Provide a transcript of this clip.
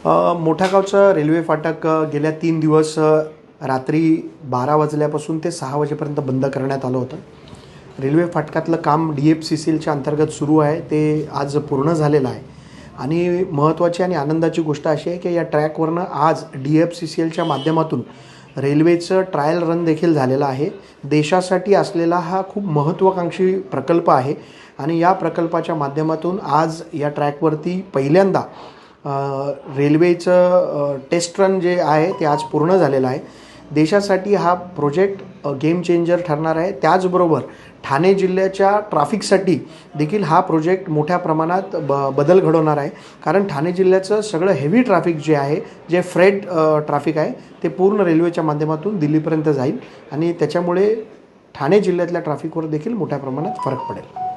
मोठ्या गावचं रेल्वे फाटक गेल्या 3 दिवस रात्री 12 वाजल्यापासून ते 6 वाजेपर्यंत बंद करण्यात आलं होतं. रेल्वे फाटकातलं काम DFCCLच्या अंतर्गत सुरू आहे. ते आज पूर्ण झालेलं आहे आणि महत्त्वाची आणि आनंदाची गोष्ट अशी आहे की या ट्रॅकवरनं आज DFCCLच्या माध्यमातून रेल्वेचं ट्रायल रन देखील झालेलं आहे. देशासाठी असलेला हा खूप महत्त्वाकांक्षी प्रकल्प आहे आणि या प्रकल्पाच्या माध्यमातून आज या ट्रॅकवरती पहिल्यांदा रेल्वेचं टेस्ट रन जे आहे ते आज पूर्ण झालेलं आहे. देशासाठी हा प्रोजेक्ट गेम चेंजर ठरणार आहे. त्याचबरोबर ठाणे जिल्ह्याच्या ट्रॅफिकसाठी देखील हा प्रोजेक्ट मोठ्या प्रमाणात बदल घडवणार आहे. कारण ठाणे जिल्ह्याचं सगळं हेवी ट्रॅफिक जे आहे, जे फ्रेट ट्रॅफिक आहे, ते पूर्ण रेल्वेच्या माध्यमातून दिल्लीपर्यंत जाईल आणि त्याच्यामुळे ठाणे जिल्ह्यातल्या ट्रॅफिकवर देखील मोठ्या प्रमाणात फरक पडेल.